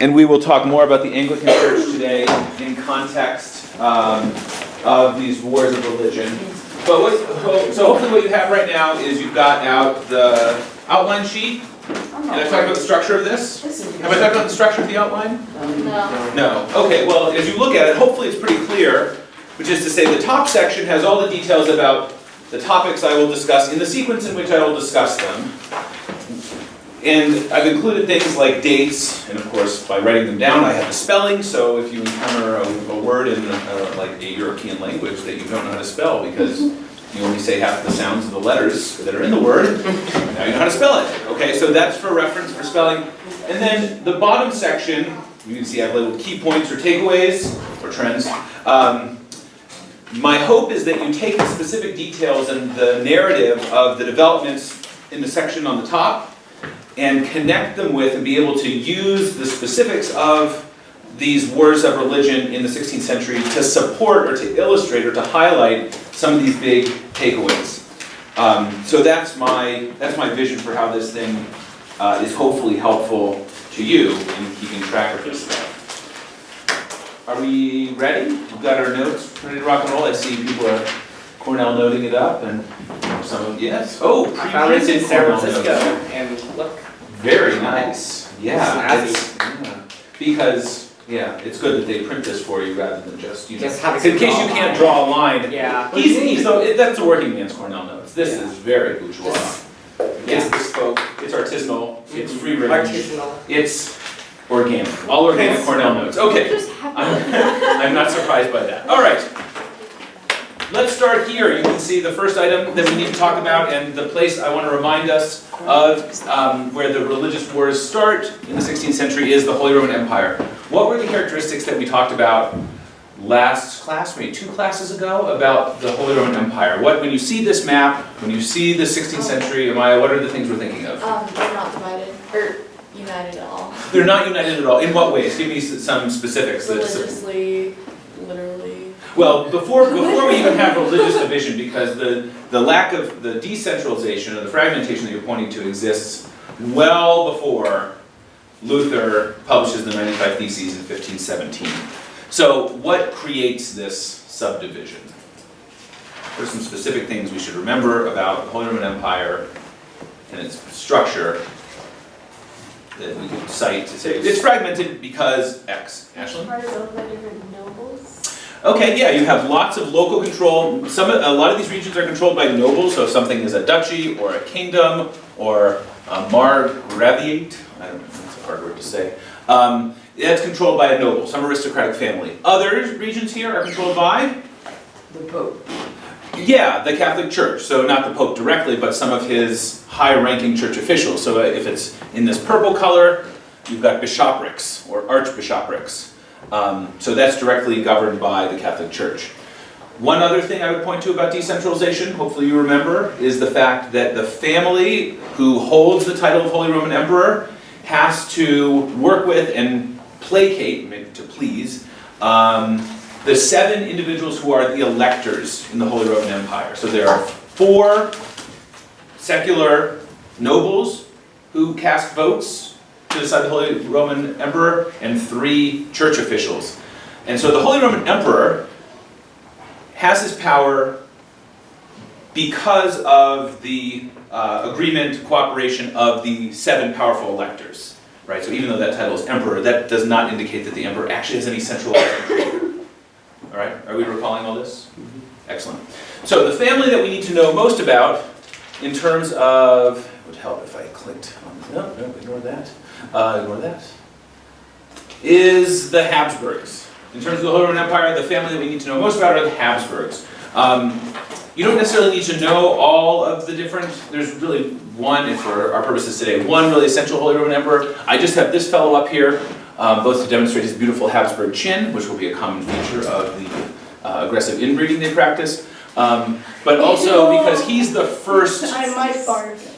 And we will talk more about the Anglican Church today in context of these wars of religion. But so hopefully what you have right now is you've got out the outline sheet. Did I talk about the structure of this? Have I talked about the structure of the outline? No. No. Okay, well, as you look at it, hopefully it's pretty clear, which is to say the top section has all the details about the topics I will discuss in the sequence in which I will discuss them. And I've included things like dates, and of course, by writing them down, I have the spelling, so if you encounter a word in like a European language that you don't know how to spell because you only say half the sounds of the letters that are in the word, now you know how to spell it. Okay, so that's for reference for spelling. And then the bottom section, you can see I have little key points or takeaways, or trends. My hope is that you take the specific details and the narrative of the developments in the section on the top and connect them with and be able to use the specifics of these wars of religion in the 16th century to support or to illustrate or to highlight some of these big takeaways. So that's my vision for how this thing is hopefully helpful to you in keeping track of this stuff. Are we ready? We've got our notes ready to rock and roll. I see people are Cornell noting it up, and some of yes. Oh, I found this in San Cornell Francisco, notes. and look. Very nice. Yeah, Snazzy. because it's good that they print this for you rather than just Just have in case you can't draw a line. Yeah. That's the working man's Cornell notes. This is very bourgeois. It's bespoke. It's artisanal. It's free range. Artisanal. It's organic. All organic Cornell notes. Okay. Just have I'm not surprised by that. All right. Let's start here. You can see the first item that we need to talk about, and the place I want to remind us of where the religious wars start in the 16th century is the Holy Roman Empire. What were the characteristics that we talked about last class, maybe 2 classes ago, about the Holy Roman Empire? When you see this map, when you see the 16th century, what are the things we're thinking of? They're not divided, or united at all. They're not united at all. In what ways? Give me some specifics. Religiously, literally. Well, before we even have religious division, because the lack of the decentralization or the fragmentation that you're pointing to exists well before Luther publishes the 95 Theses in 1517. So what creates this subdivision? What are some specific things we should remember about the Holy Roman Empire and its structure that we could cite to say it's fragmented because X? Ashley? Part is owned by different nobles. Okay, yeah, you have lots of local control. A lot of these regions are controlled by nobles, so if something is a duchy or a kingdom or a margraviate, I don't know, that's a hard word to say, that's controlled by a noble, some aristocratic family. Other regions here are controlled by? The Pope. Yeah, the Catholic Church. So not the Pope directly, but some of his high-ranking church officials. So if it's in this purple color, you've got bishoprics or archbishoprics. So that's directly governed by the Catholic Church. One other thing I would point to about decentralization, hopefully you remember, is the fact that the family who holds the title of Holy Roman Emperor has to work with and placate, maybe to please, the 7 individuals who are the electors in the Holy Roman Empire. So there are 4 secular nobles who cast votes to decide the Holy Roman Emperor, and 3 church officials. And so the Holy Roman Emperor has his power because of the agreement, cooperation of the 7 powerful electors. Right? So even though that title is emperor, that does not indicate that the emperor actually has any centralized control. All right? Are we recalling all this? Excellent. So the family that we need to know most about in terms of, it would help if I clicked on, no, ignore that. Ignore that. Is the Habsburgs. In terms of the Holy Roman Empire, the family that we need to know most about are the Habsburgs. You don't necessarily need to know all of the different, there's really one, and for our purposes today, one really essential Holy Roman Emperor. I just have this fellow up here, both to demonstrate his beautiful Habsburg chin, which will be a common feature of the aggressive inbreeding they practice, but also because he's the first... I might barf.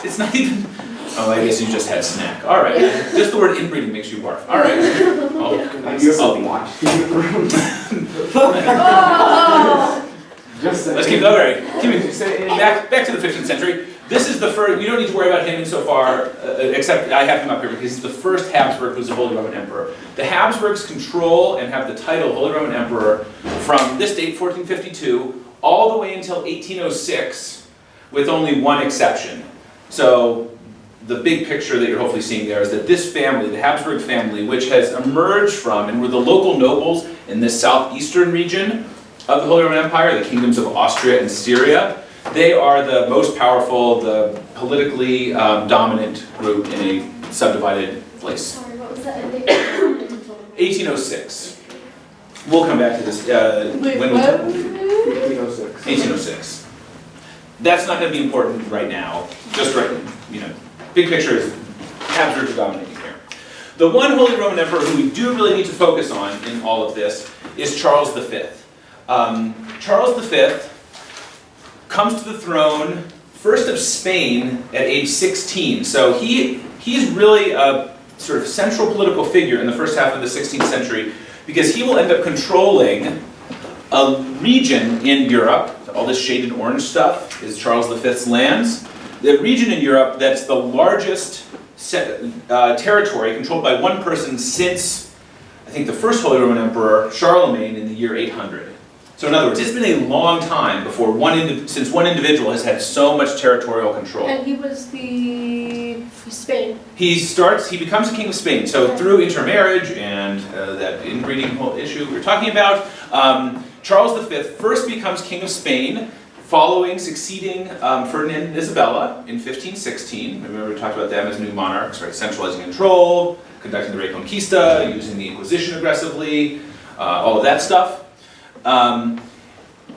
It's not even... Oh, I guess you just had snack. All right. Just the word inbreeding makes you barf. All right. I'll watched Let's keep going. Back to the 15th century. This is the first, you don't need to worry about him insofar, except I have him up here because he's the first Habsburg who's a Holy Roman Emperor. The Habsburgs control and have the title Holy Roman Emperor from this date, 1452, all the way until 1806, with only one exception. So the big picture that you're hopefully seeing there is that this family, the Habsburg family, which has emerged from and were the local nobles in this southeastern region of the Holy Roman Empire, the kingdoms of Austria and Styria, they are the most powerful, the politically dominant group in a subdivided place. Sorry, what was that ending? 1806. We'll come back to this. Wait, when what? 1806. 1806. That's not going to be important right now. Just right, big picture is Habsburgs are dominating here. The one Holy Roman Emperor who we do really need to focus on in all of this is Charles V. Charles V comes to the throne first of Spain at age 16. So he's really a sort of central political figure in the first half of the 16th century because he will end up controlling a region in Europe. All this shaded orange stuff is Charles V's lands. The region in Europe that's the largest territory controlled by one person since, I think, the first Holy Roman Emperor, Charlemagne, in the year 800. So in other words, it's been a long time before since one individual has had so much territorial control. And he was the Spain. He becomes a king of Spain. So through intermarriage and that inbreeding whole issue we were talking about, Charles V first becomes king of Spain, succeeding Ferdinand and Isabella in 1516. Remember we talked about them as new monarchs, right? Centralizing control, conducting the Reconquista, using the Inquisition aggressively, all of that stuff. And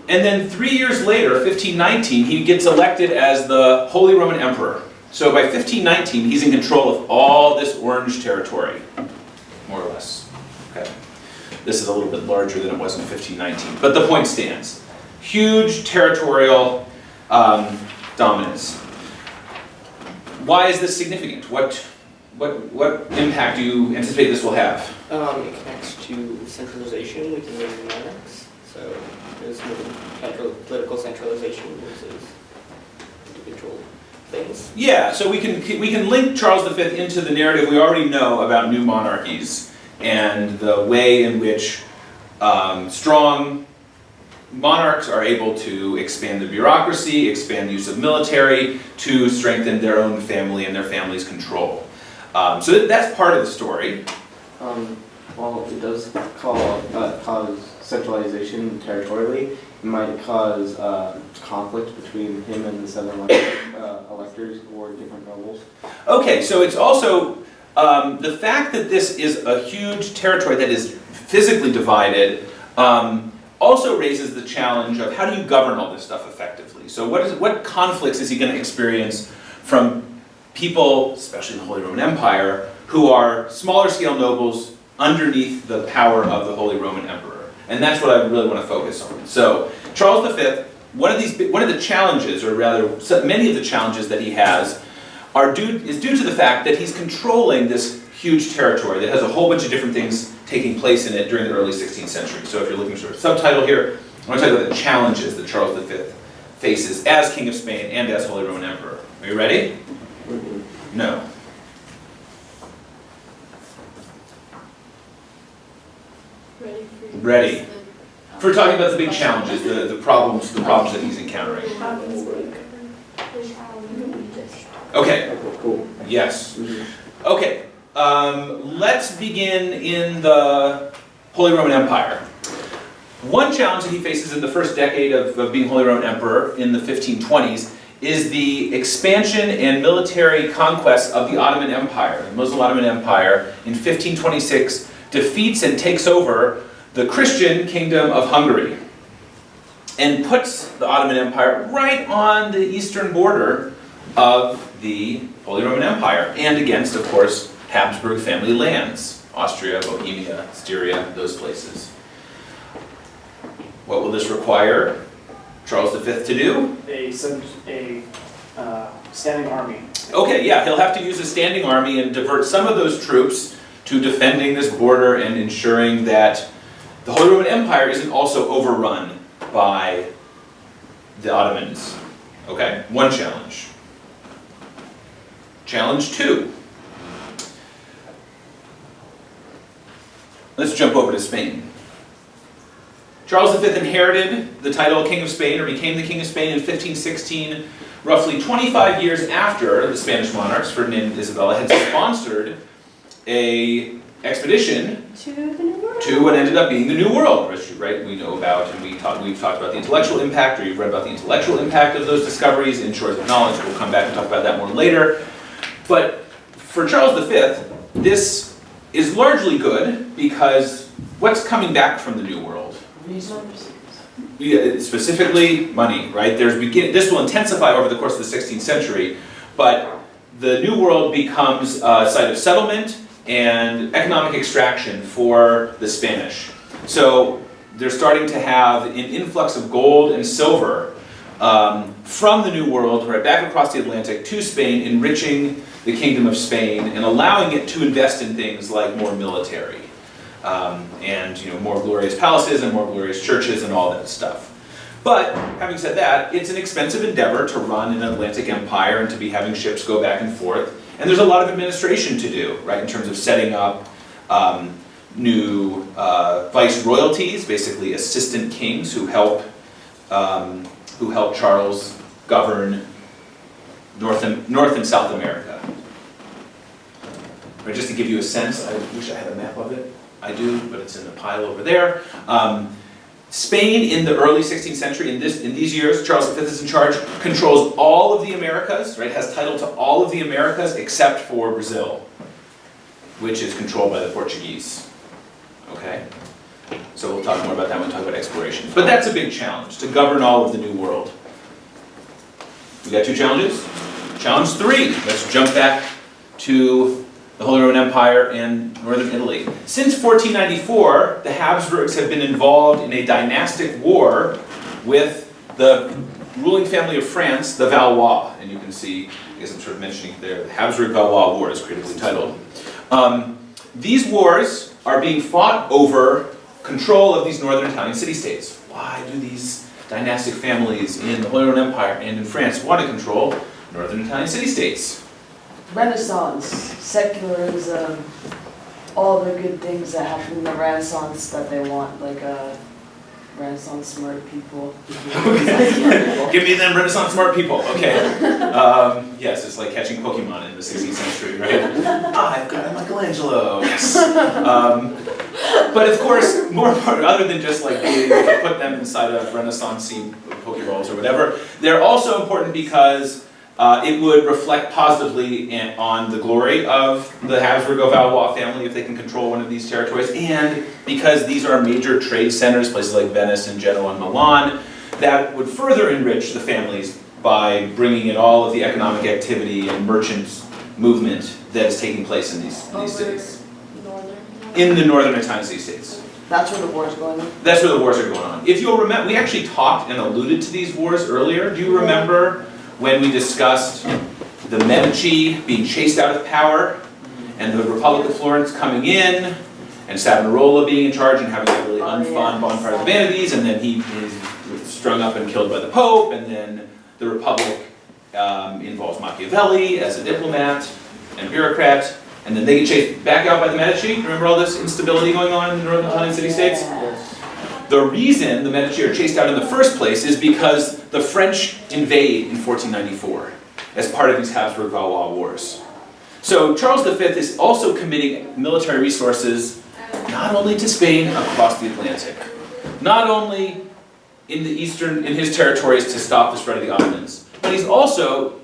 then 3 years later, 1519, he gets elected as the Holy Roman Emperor. So by 1519, he's in control of all this orange territory, more or less. Okay. This is a little bit larger than it was in 1519, but the point stands. Huge territorial dominance. Why is this significant? What impact do you anticipate this will have? It connects to centralization within the monarchs. So there's more political centralization versus individual things. Yeah, so we can link Charles V into the narrative we already know about new monarchies and the way in which strong monarchs are able to expand the bureaucracy, expand the use of military to strengthen their own family and their family's control. So that's part of the story. While it does cause centralization territorially, it might cause conflict between him and the 7 electors or different nobles. Okay, so it's also the fact that this is a huge territory that is physically divided also raises the challenge of how do you govern all this stuff effectively? So what conflicts is he going to experience from people, especially in the Holy Roman Empire, who are smaller scale nobles underneath the power of the Holy Roman Emperor? And that's what I really want to focus on. So Charles V, one of the challenges, or rather many of the challenges that he has, is due to the fact that he's controlling this huge territory that has a whole bunch of different things taking place in it during the early 16th century. So if you're looking for a subtitle here, I want to talk about the challenges that Charles V faces as King of Spain and as Holy Roman Emperor. Are you ready? No. Ready for Ready. For talking about the big challenges, the problems that he's encountering. Okay. Cool. Yes. Okay. Let's begin in the Holy Roman Empire. One challenge that he faces in the first decade of being Holy Roman Emperor in the 1520s is the expansion and military conquest of the Ottoman Empire. The Muslim Ottoman Empire in 1526 defeats and takes over the Christian kingdom of Hungary and puts the Ottoman Empire right on the eastern border of the Holy Roman Empire and against, of course, Habsburg family lands, Austria, Bohemia, Styria, those places. What will this require Charles V to do? A standing army. Okay, yeah, he'll have to use a standing army and divert some of those troops to defending this border and ensuring that the Holy Roman Empire isn't also overrun by the Ottomans. Okay, one challenge. Challenge 2. Let's jump over to Spain. Charles V inherited the title of King of Spain, or became the King of Spain in 1516, roughly 25 years after the Spanish monarchs, Ferdinand and Isabella, had sponsored a expedition To the New World. to what ended up being the New World, right? We know about, and we've talked about the intellectual impact, or you've read about the intellectual impact of those discoveries in Shores of Knowledge. We'll come back and talk about that more later. But for Charles V, this is largely good because what's coming back from the New World? Resources. Yeah, specifically money, right? This will intensify over the course of the 16th century, but the New World becomes a site of settlement and economic extraction for the Spanish. So they're starting to have an influx of gold and silver from the New World, right back across the Atlantic to Spain, enriching the Kingdom of Spain and allowing it to invest in things like more military. And more glorious palaces and more glorious churches and all that stuff. But having said that, it's an expensive endeavor to run an Atlantic empire and to be having ships go back and forth. And there's a lot of administration to do, right, in terms of setting up new vice-royalties, basically assistant kings who help Charles govern North and South America. Right, just to give you a sense, I wish I had a map of it. I do, but it's in the pile over there. Spain in the early 16th century, in these years, Charles V is in charge, controls all of the Americas, right? Has title to all of the Americas except for Brazil, which is controlled by the Portuguese. Okay? So we'll talk more about that when we talk about exploration. But that's a big challenge, to govern all of the New World. We got 2 challenges? Challenge 3. Let's jump back to the Holy Roman Empire and northern Italy. Since 1494, the Habsburgs have been involved in a dynastic war with the ruling family of France, the Valois. And you can see, I guess I'm sort of mentioning there, the Habsburg-Valois War is critically titled. These wars are being fought over control of these northern Italian city-states. Why do these dynastic families in the Holy Roman Empire and in France want to control northern Italian city-states? Renaissance, secularism, all the good things that happen in the Renaissance that they want, like Renaissance smart people. Give me them Renaissance smart people. Okay. Yes, it's like catching Pokemon in the 16th century, right? I've got a Michelangelo. Yes. But of course, more important, other than just like being able to put them inside of Renaissance-y Pokeballs or whatever, they're also important because it would reflect positively on the glory of the Habsburg-Valois family if they can control one of these territories, and because these are major trade centers, places like Venice and Genoa and Milan, that would further enrich the families by bringing in all of the economic activity and merchant movement that is taking place in these cities. Northern. In the northern Italian city-states. That's where the war's going on. That's where the wars are going on. If you'll remember, we actually talked and alluded to these wars earlier. Do you remember when we discussed the Medici being chased out of power and the Republic of Florence coming in and Savonarola being in charge and having a really unfun bonfire of the vanities, and then he is strung up and killed by the Pope, and then the Republic involves Machiavelli as a diplomat and bureaucrat, and then they get chased back out by the Medici. Remember all this instability going on in the northern Italian city-states? Yeah. The reason the Medici are chased out in the first place is because the French invade in 1494 as part of these Habsburg-Valois wars. So Charles V is also committing military resources not only to Spain, across the Atlantic, not only in his territories to stop the spread of the Ottomans, but he's also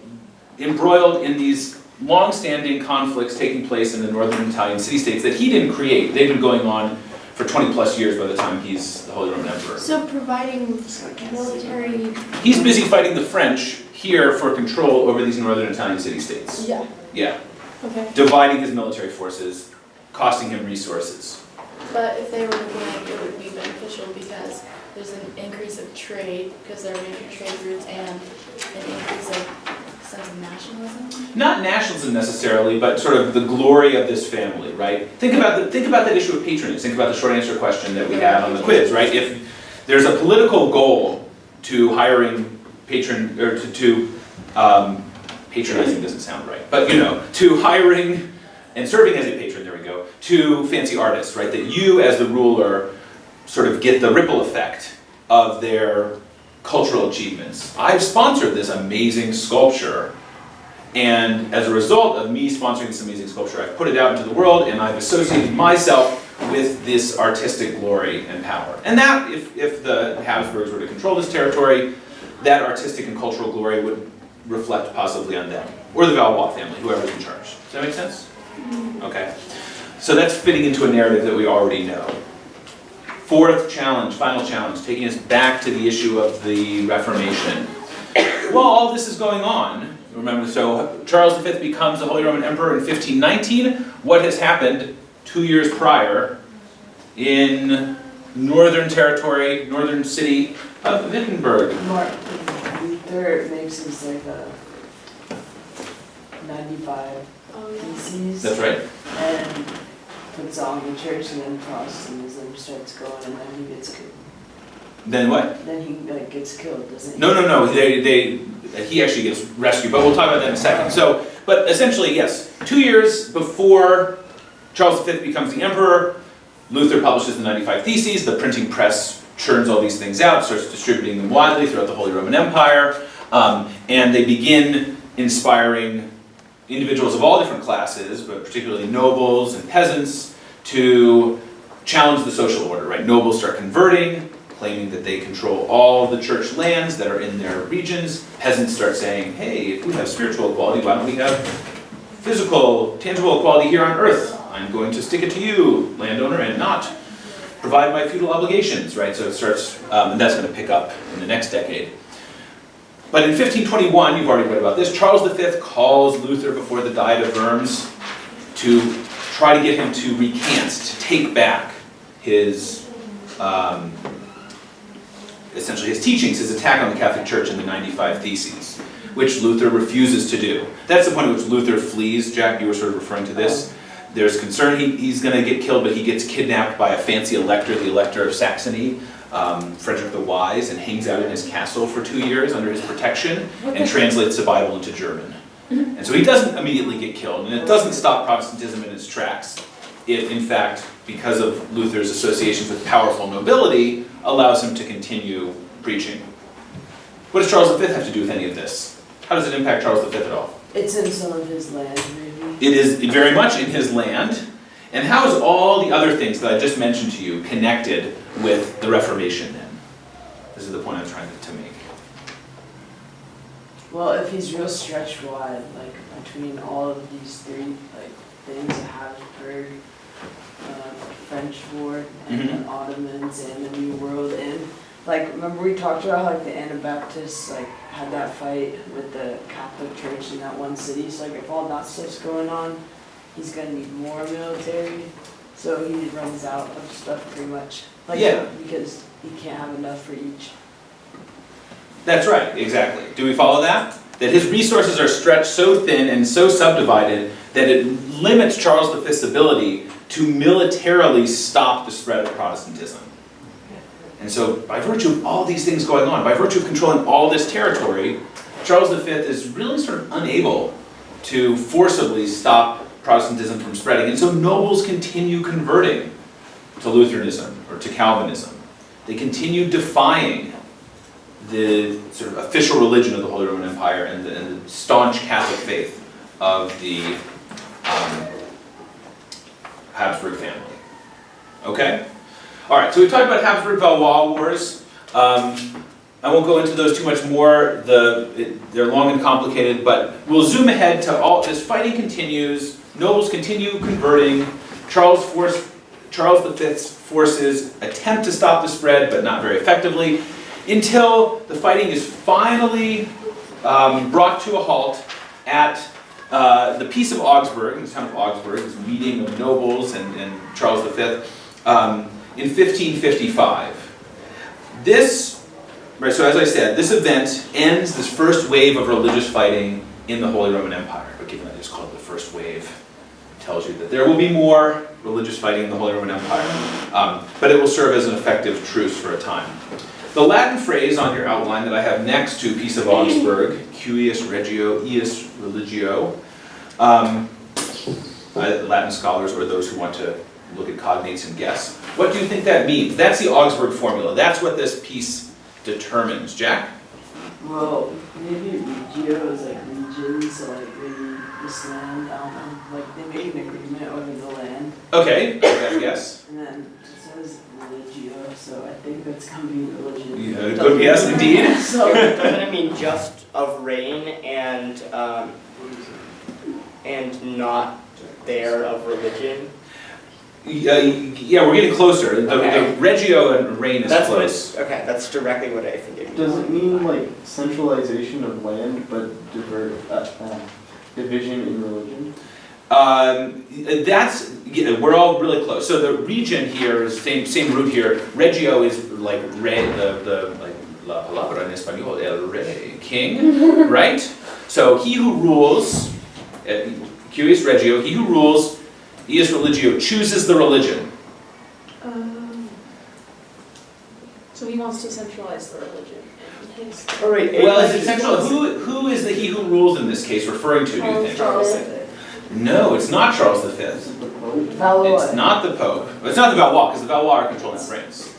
embroiled in these long-standing conflicts taking place in the northern Italian city-states that he didn't create. They've been going on for 20 plus years by the time he's the Holy Roman Emperor. So providing military. He's busy fighting the French here for control over these northern Italian city-states. Yeah. Yeah. Okay. Dividing his military forces, costing him resources. But if they were to win, it would be beneficial because there's an increase of trade because there are major trade routes and an increase of sense of nationalism. Not nationalism necessarily, but sort of the glory of this family, right? Think about that issue of patronage. Think about the short answer question that we had on the quiz, right? If there's a political goal to hiring patronizing doesn't sound right, but to hiring and serving as a patron, there we go, to fancy artists, right? That you as the ruler sort of get the ripple effect of their cultural achievements. I've sponsored this amazing sculpture, and as a result of me sponsoring this amazing sculpture, I've put it out into the world and I've associated myself with this artistic glory and power. And that, if the Habsburgs were to control this territory, that artistic and cultural glory would reflect positively on them, or the Valois family, whoever's in charge. Does that make sense? Okay. So that's fitting into a narrative that we already know. Fourth challenge, final challenge, taking us back to the issue of the Reformation. While all this is going on, remember, so Charles V becomes the Holy Roman Emperor in 1519. What has happened 2 years prior in northern territory, northern city of Wittenberg? Luther makes his like a 95 Oh, yeah. theses. That's right. And puts on the church, and then Protestantism starts going, and then he gets killed. Then what? Then he like gets killed, doesn't he? No. He actually gets rescued, but we'll talk about that in a second. So, but essentially, yes, 2 years before Charles V becomes the emperor, Luther publishes the 95 Theses. The printing press churns all these things out, starts distributing them widely throughout the Holy Roman Empire, and they begin inspiring individuals of all different classes, but particularly nobles and peasants, to challenge the social order, right? Nobles start converting, claiming that they control all the church lands that are in their regions. Peasants start saying, hey, if we have spiritual equality, why don't we have physical, tangible equality here on earth? I'm going to stick it to you, landowner, and not provide my feudal obligations, right? So it starts, and that's going to pick up in the next decade. But in 1521, you've already read about this, Charles V calls Luther before the Diet of Worms to try to get him to recant, to take back his, essentially his teachings, his attack on the Catholic Church in the 95 Theses, which Luther refuses to do. That's the point at which Luther flees. Jack, you were sort of referring to this. There's concern he's going to get killed, but he gets kidnapped by a fancy elector, the Elector of Saxony, Frederick the Wise, and hangs out in his castle for 2 years under his protection and translates the Bible into German. And so he doesn't immediately get killed, and it doesn't stop Protestantism in its tracks. It, in fact, because of Luther's associations with powerful nobility, allows him to continue preaching. What does Charles V have to do with any of this? How does it impact Charles V at all? It's in some of his land, maybe. It is very much in his land. And how is all the other things that I just mentioned to you connected with the Reformation then? This is the point I'm trying to make. Well, if he's real stretched wide, like between all of these three like things, the Habsburg, French War, and the Ottomans, and the New World, and like remember we talked about how like the Anabaptists like had that fight with the Catholic Church in that one city. So like if all that stuff's going on, he's gonna need more military. So he runs out of stuff pretty much. Like because he can't have enough for each. That's right, exactly. Do we follow that? That his resources are stretched so thin and so subdivided that it limits Charles V's ability to militarily stop the spread of Protestantism. And so by virtue of all these things going on, by virtue of controlling all this territory, Charles V is really sort of unable to forcibly stop Protestantism from spreading. And so nobles continue converting to Lutheranism or to Calvinism. They continue defying the sort of official religion of the Holy Roman Empire and the staunch Catholic faith of the Habsburg family. Okay? All right, so we've talked about Habsburg-Valois wars. I won't go into those too much more. They're long and complicated, but we'll zoom ahead to all this fighting continues. Nobles continue converting. Charles V's forces attempt to stop the spread, but not very effectively, until the fighting is finally brought to a halt at the Peace of Augsburg, the town of Augsburg, this meeting of nobles and Charles V, in 1555. Right, so as I said, this event ends this first wave of religious fighting in the Holy Roman Empire. But given that it's called the first wave, it tells you that there will be more religious fighting in the Holy Roman Empire. But it will serve as an effective truce for a time. The Latin phrase on your outline that I have next to Peace of Augsburg, cuius regio, ius religio, Latin scholars or those who want to look at cognates and guess. What do you think that means? That's the Augsburg formula. That's what this peace determines. Jack? Well, maybe regio is like region, so like maybe this land, I don't know, like they make an agreement over the land, Okay, yes. and then it says religio, so I think that's gonna be religion. Yeah, good guess indeed. So, Doesn't it mean just of reign and not there of religion? Yeah, we're getting closer. The Okay. regio and reign is That's close. okay, that's directly what I think it means. Does it mean like centralization of land, but division in religion? We're all really close. So the region here is same root here. Regio is like like la palabra en español, el rey, king, right? So he who rules, cuius regio, he who rules, ius religio, chooses the religion. So he wants to centralize the religion in his. All right. Well, is it central? Who is the he who rules in this case referring to, do you think? Charles V. No, it's not Charles V. Is it the Pope? Valois. It's not the Pope. It's not the Valois, because the Valois are controlling France.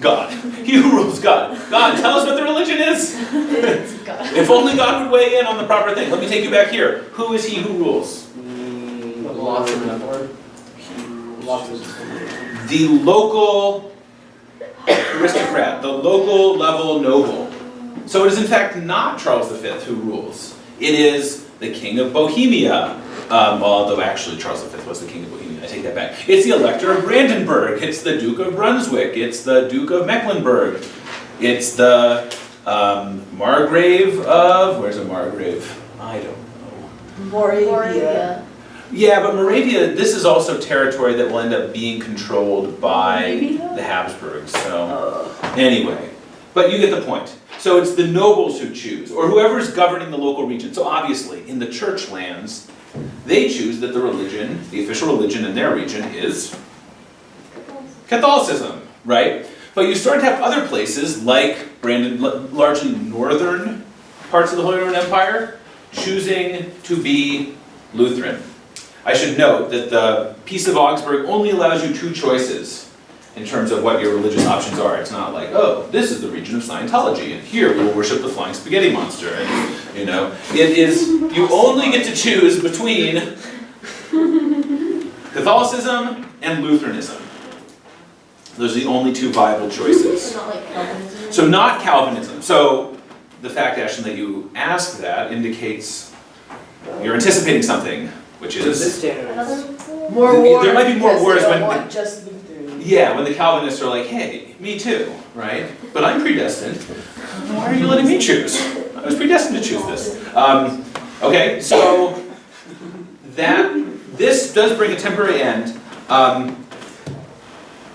God. He who rules God. God, tell us what the religion is. It's God. If only God would weigh in on the proper thing. Let me take you back here. Who is he who rules? Lots of them. Lots of The local aristocrat, the local level noble. So it is in fact not Charles V who rules. It is the King of Bohemia. Although actually Charles V was the King of Bohemia, I take that back. It's the Elector of Brandenburg. It's the Duke of Brunswick. It's the Duke of Mecklenburg. It's the Margrave of, where's a Margrave? I don't know. Moravia. Yeah, but Moravia, this is also territory that will end up being controlled by the Habsburgs, so anyway. But you get the point. So it's the nobles who choose, or whoever's governing the local region. So obviously, in the church lands, they choose that the religion, the official religion in their region is Catholicism, right? But you start to have other places, like largely northern parts of the Holy Roman Empire, choosing to be Lutheran. I should note that the Peace of Augsburg only allows you two choices in terms of what your religious options are. It's not like, oh, this is the region of Scientology, and here we will worship the flying spaghetti monster. And, you know, it is, you only get to choose between Catholicism and Lutheranism. Those are the only two viable choices. Not like Calvinism. So not Calvinism. So the fact, Ashton, that you asked that indicates you're anticipating something, which is... This standards. More There war. might be more because wars they when don't the- want just Lutheran. Yeah, when the Calvinists are like, hey, me too, right? But I'm predestined. Why are you letting me choose? I was predestined to choose this. Okay, so this does bring a temporary end.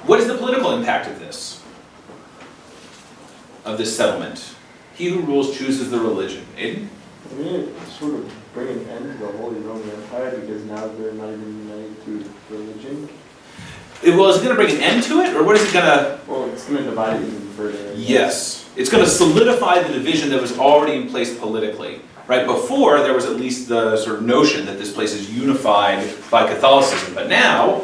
What is the political impact of this settlement? He who rules chooses the religion. Aiden? I mean, it sort of bring an end to the Holy Roman Empire because now they're not even united through religion. Well, is it going to bring an end to it, or what is it going to... Well, it's going to divide it even further. I guess. Yes. It's going to solidify the division that was already in place politically. Right? Before, there was at least the sort of notion that this place is unified by Catholicism. But now,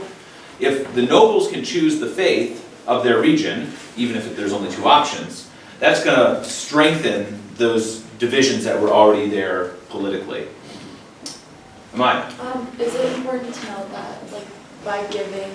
if the nobles can choose the faith of their region, even if there's only two options, that's going to strengthen those divisions that were already there politically. Amaya? Is it important to know that, like, by giving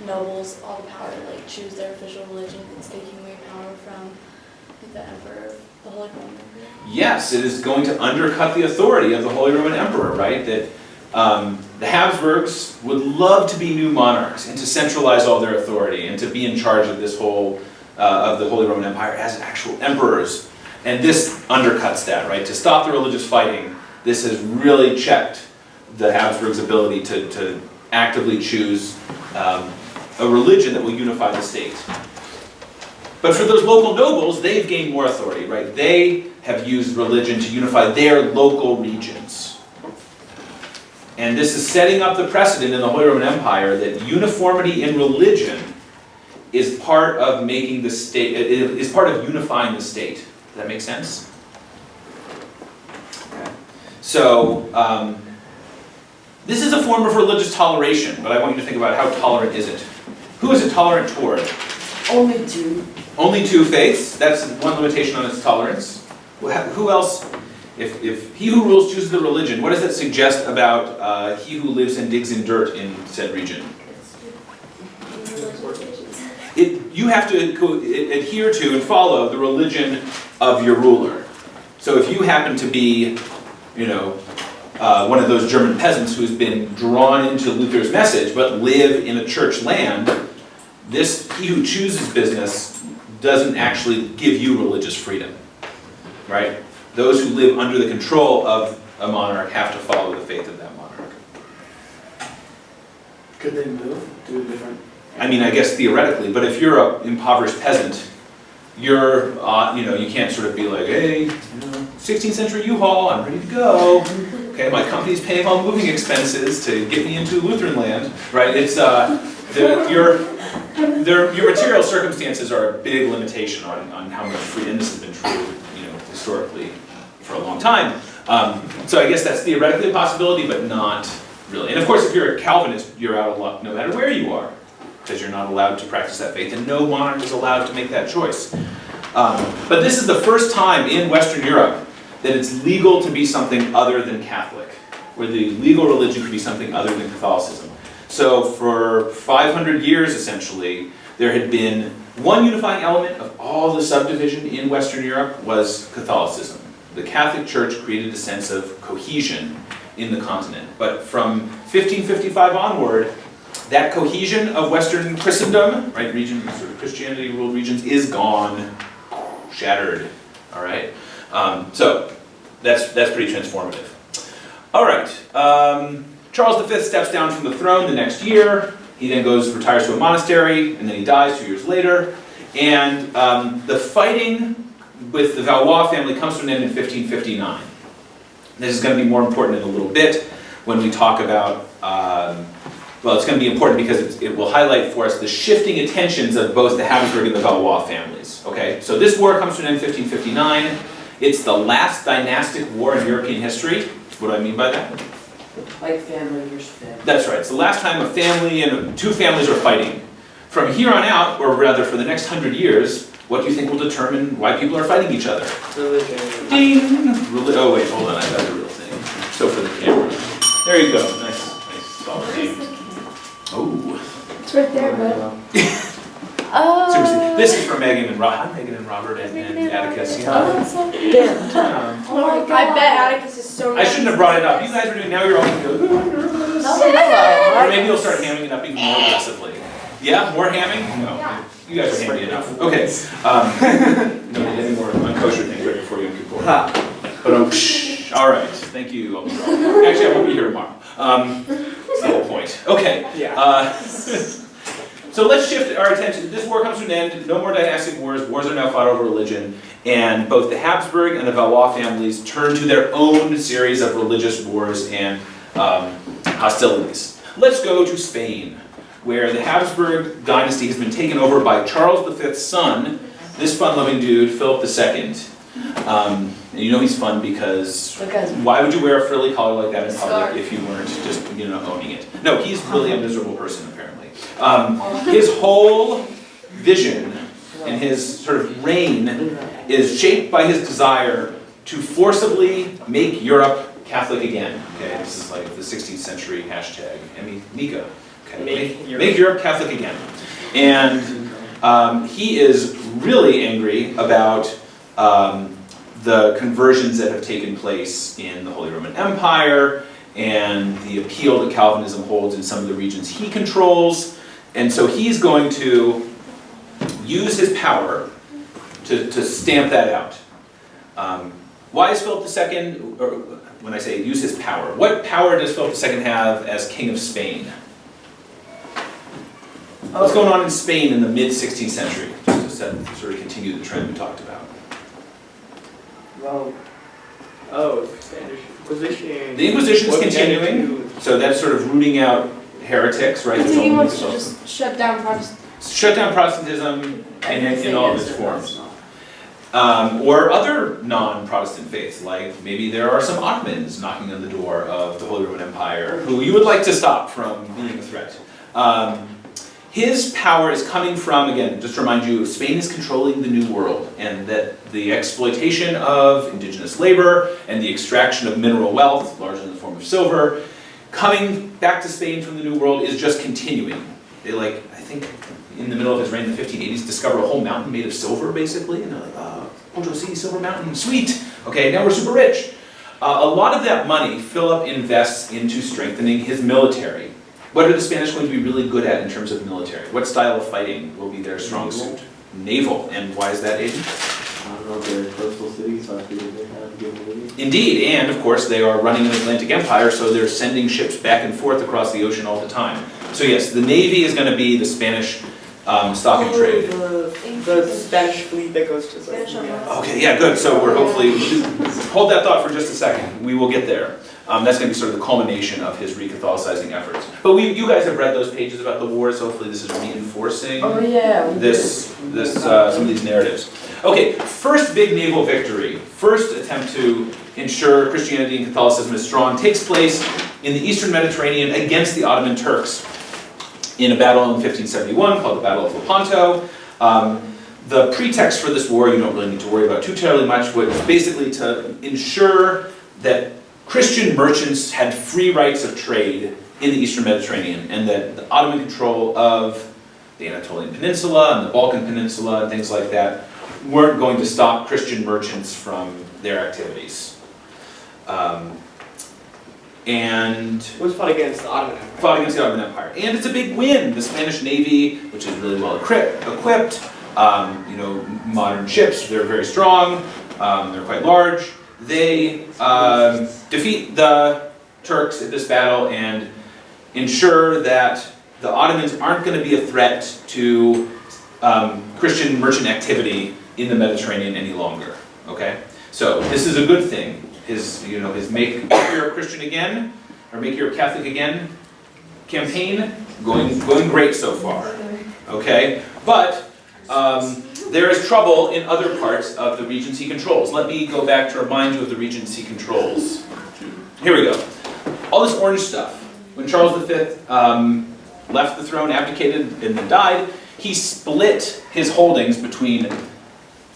nobles all the power to, like, choose their official religion, it's taking away power from, like, the emperor, the Holy Roman Emperor? Yes, it is going to undercut the authority of the Holy Roman Emperor, right? That the Habsburgs would love to be new monarchs and to centralize all their authority and to be in charge of this whole, of the Holy Roman Empire as actual emperors. And this undercuts that, right? To stop the religious fighting, this has really checked the Habsburgs' ability to actively choose a religion that will unify the state. But for those local nobles, they've gained more authority, right? They have used religion to unify their local regions. And this is setting up the precedent in the Holy Roman Empire that uniformity in religion is part of making the state, is part of unifying the state. Does that make sense? Okay. So, this is a form of religious toleration, but I want you to think about how tolerant is it? Who is it tolerant toward? Only two. Only two faiths, that's one limitation on its tolerance. Who else, if he who rules chooses the religion, what does that suggest about he who lives and digs in dirt in said region? You have to adhere to and follow the religion of your ruler. So if you happen to be, one of those German peasants who's been drawn into Luther's message but live in a church land, he who chooses business doesn't actually give you religious freedom, right? Those who live under the control of a monarch have to follow the faith of that monarch. Could they move to a different? I mean, I guess theoretically, but if you're an impoverished peasant, you're, you can't sort of be like, hey, 16th century U-Haul, I'm ready to go. Okay, my company's paying all moving expenses to get me into Lutheran land, right? It's, your material circumstances are a big limitation on how much freedom, and this has been true, historically for a long time. So I guess that's theoretically a possibility, but not really. And of course, if you're a Calvinist, you're out of luck no matter where you are, because you're not allowed to practice that faith, and no monarch is allowed to make that choice. But this is the first time in Western Europe that it's legal to be something other than Catholic, where the legal religion could be something other than Catholicism. So for 500 years, essentially, there had been one unifying element of all the subdivision in Western Europe was Catholicism. The Catholic Church created a sense of cohesion in the continent. But from 1555 onward, that cohesion of Western Christendom, right, sort of Christianity ruled regions, is gone, shattered. All right, so that's pretty transformative. All right, Charles V steps down from the throne the next year. He then retires to a monastery, and then he dies 2 years later. And the fighting with the Valois family comes to an end in 1559. This is going to be more important in a little bit when we talk about, well, it's going to be important because it will highlight for us the shifting attentions of both the Habsburg and the Valois families. Okay, so this war comes to an end in 1559. It's the last dynastic war in European history. What do I mean by that? Like family versus family. That's right. It's the last time a family and two families are fighting. From here on out, or rather for the next 100 years, what do you think will determine why people are fighting each other? Religion. Ding! Oh wait, hold on, I got the real thing. So for the camera. There you go. Nice solid name. Oh. It's right there, bud. Seriously, this is for Megan and Robert. Hi, Megan and Robert and Atticus. Oh, that's so cute. Oh my god. I bet Atticus is so I shouldn't have brought it up. You guys are doing, now you're all going to go, "Ooh, I'm nervous." Or maybe you'll start hamming it up even more aggressively. Yeah, more hamming? No, you guys are hammy enough. Okay. No need any more unkosher things right before Yom Kippur. But all right, thank you. Actually, I won't be here tomorrow. That's the whole point. Okay. Yeah. So let's shift our attention. This war comes to an end. No more dynastic wars. Wars are now fought over religion. And both the Habsburg and the Valois families turn to their own series of religious wars and hostilities. Let's go to Spain, where the Habsburg dynasty has been taken over by Charles V's son, this fun-loving dude, Philip II. And you know he's fun because why would you wear a frilly collar like that in public if you weren't just owning it? No, he's really a miserable person apparently. His whole vision and his sort of reign is shaped by his desire to forcibly make Europe Catholic again. Okay, this is like the 16th century hashtag. Mika. Okay, make Europe Catholic again. And he is really angry about the conversions that have taken place in the Holy Roman Empire and the appeal that Calvinism holds in some of the regions he controls. And so he's going to use his power to stamp that out. Why is Philip II, or when I say use his power, what power does Philip II have as King of Spain? What's going on in Spain in the mid-16th century? Just to sort of continue the trend we talked about. Well, Spanish Inquisition. The Inquisition is continuing, so that's sort of rooting out heretics, right? I think he wants to just shut down shut down Protestantism in all of its Everything forms. is Or other non-Protestant faiths, like maybe there are some Ottomans knocking on the door of the Holy Roman Empire who you would like to stop from being a threat. His power is coming from, again, just to remind you, Spain is controlling the New World, and that the exploitation of indigenous labor and the extraction of mineral wealth, largely in the form of silver, coming back to Spain from the New World is just continuing. They I think, in the middle of his reign in the 1580s, discover a whole mountain made of silver, basically, and they're like, oh, Potosí, Silver Mountain, sweet! Okay, now we're super rich. A lot of that money Philip invests into strengthening his military. What are the Spanish going to be really good at in terms of military? What style of fighting will be their strong suit? Naval. And why is that, Aiden? I don't know, they're coastal cities, so I figured they had a good movie. Indeed, and of course they are running an Atlantic Empire, so they're sending ships back and forth across the ocean all the time. So yes, the Navy is going to be the Spanish stock and trade. The Spanish fleet that goes to Spanish Armada. Okay, yeah, good. So we're hopefully, hold that thought for just a second. We will get there. That's going to be sort of the culmination of his re-Catholicizing efforts. But you guys have read those pages about the war, so hopefully this is reinforcing Oh yeah. we some of these narratives. Okay, first big naval victory, first attempt to ensure Christianity and Catholicism is strong, takes place in the Eastern Mediterranean against the Ottoman Turks in a battle in 1571 called the Battle of Lepanto. The pretext for this war, you don't really need to worry about too terribly much, was basically to ensure that Christian merchants had free rights of trade in the Eastern Mediterranean, and that the Ottoman control of the Anatolian Peninsula and the Balkan Peninsula and things like that weren't going to stop Christian merchants from their activities. And It was fought against the Ottoman Empire. fought against the Ottoman Empire. And it's a big win. The Spanish Navy, which is really well equipped, modern ships, they're very strong, they're quite large. They defeat the Turks in this battle and ensure that the Ottomans aren't going to be a threat to Christian merchant activity in the Mediterranean any longer. Okay, so this is a good thing. His make Europe Christian again, or make Europe Catholic again campaign going great so far. Okay, but there is trouble in other parts of the regions he controls. Let me go back to remind you of the regions he controls. Here we go. All this orange stuff. When Charles V left the throne, abdicated, and then died, he split his holdings between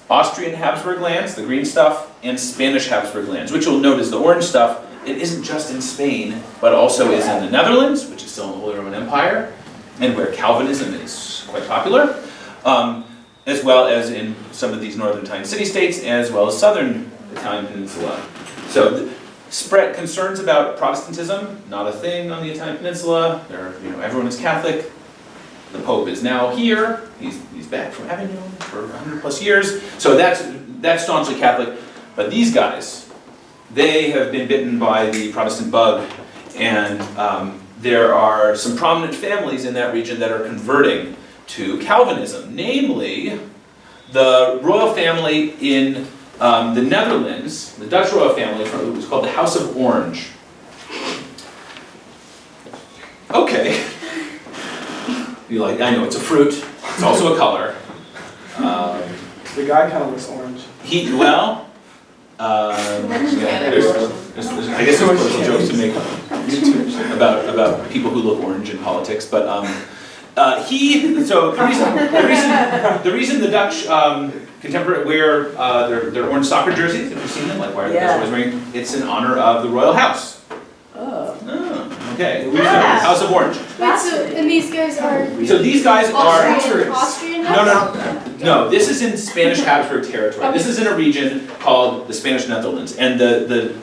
Austrian Habsburg lands, the green stuff, and Spanish Habsburg lands, which you'll note is the orange stuff. It isn't just in Spain, but also is in the Netherlands, which is still in the Holy Roman Empire, and where Calvinism is quite popular, as well as in some of these northern Italian city-states, as well as southern Italian peninsula. So spread concerns about Protestantism, not a thing on the Italian peninsula. Everyone is Catholic. The Pope is now here. He's back from Avignon for 100 plus years. So that's staunchly Catholic. But these guys, they have been bitten by the Protestant bug, and there are some prominent families in that region that are converting to Calvinism, namely the royal family in the Netherlands, the Dutch royal family, it was called the House of Orange. Okay. You're like, I know it's a fruit, it's also a color. The guy kind of looks orange. I guess there's political jokes to make about people who look orange in politics, but the reason the Dutch contemporary wear their orange soccer jerseys, have you seen them? Like, why are the Dutch always wearing? It's in honor of the royal house. Oh. Okay. Yeah. House of Orange. Wait, and these guys are So these guys are. Austrian? No, this is in Spanish Habsburg territory. This is in a region called the Spanish Netherlands. And the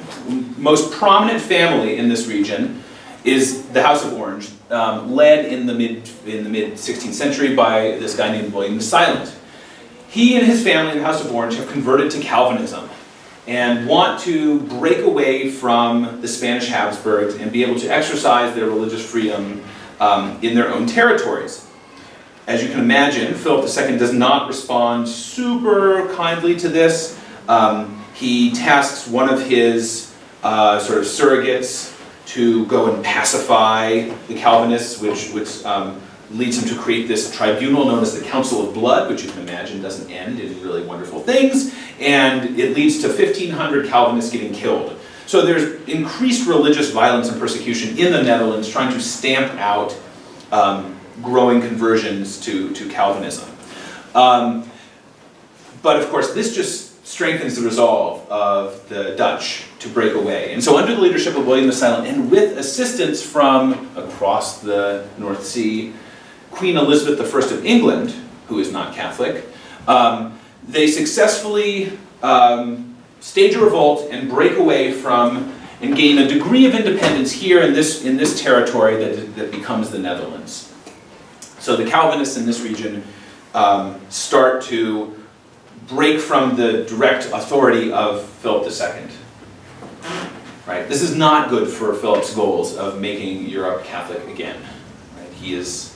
most prominent family in this region is the House of Orange, led in the mid 16th century by this guy named William the Silent. He and his family in the House of Orange have converted to Calvinism and want to break away from the Spanish Habsburgs and be able to exercise their religious freedom in their own territories. As you can imagine, Philip II does not respond super kindly to this. He tasks one of his sort of surrogates to go and pacify the Calvinists, which leads him to create this tribunal known as the Council of Blood, which you can imagine doesn't end in really wonderful things, and it leads to 1,500 Calvinists getting killed. So there's increased religious violence and persecution in the Netherlands trying to stamp out growing conversions to Calvinism. But of course, this just strengthens the resolve of the Dutch to break away. And so under the leadership of William the Silent, and with assistance from across the North Sea, Queen Elizabeth I of England, who is not Catholic, they successfully stage a revolt and break away from and gain a degree of independence here in this territory that becomes the Netherlands. So the Calvinists in this region start to break from the direct authority of Philip II. Right? This is not good for Philip's goals of making Europe Catholic again. Right? He is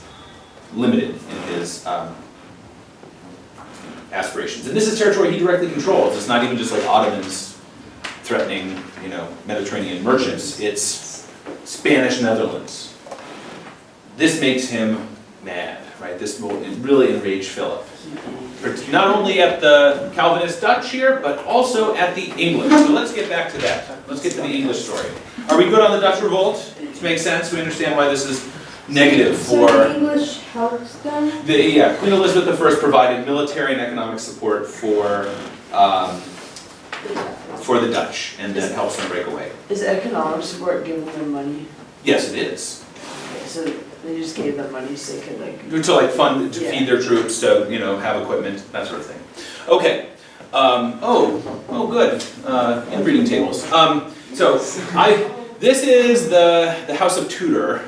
limited in his aspirations. And this is territory he directly controls. It's not even just like Ottomans threatening, Mediterranean merchants. It's Spanish Netherlands. This makes him mad, right? This will really enrage Philip. Not only at the Calvinist Dutch here, but also at the English. So let's get back to that. Let's get to the English story. Are we good on the Dutch revolt? This makes sense. We understand why this is negative for... So the English helps them? Queen Elizabeth I provided military and economic support for the Dutch, and that helps them break away. Is economic support giving them money? Yes, it is. Okay, so they just gave them money so they could To feed their troops, to have equipment, that sort of thing. Okay. Good. Inbreeding tables. This is the House of Tudor.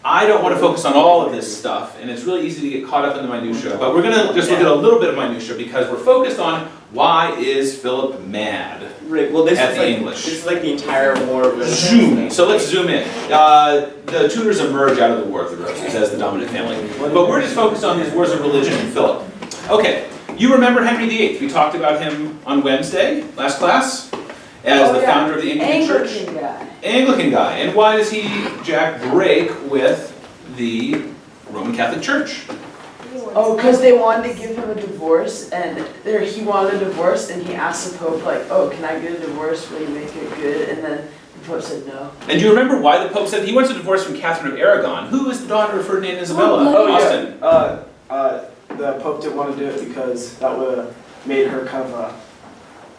I don't want to focus on all of this stuff, and it's really easy to get caught up in the minutiae, but we're going to just look at a little bit of minutiae because we're focused on why is Philip mad Right, well this at is the like, English. This is like the entire War of the Zoom. So let's zoom in. The Tudors emerge out of the War of the Roses as the dominant family, but we're just focused on these wars of religion and Philip. Okay, you remember Henry VIII. We talked about him on Wednesday, last class, as the founder of the Anglican Church. Anglican guy. Anglican guy. And why does he, Jack, break with the Roman Catholic Church? Oh, because they wanted to give him a divorce, and he wanted a divorce, and he asked the Pope, can I get a divorce? Will you make it good? And then the Pope said no. And do you remember why the Pope said he wants a divorce from Catherine of Aragon, who is the daughter of Ferdinand and Isabella? Oh, Austin. yeah. The Pope didn't want to do it because that would have made her kind of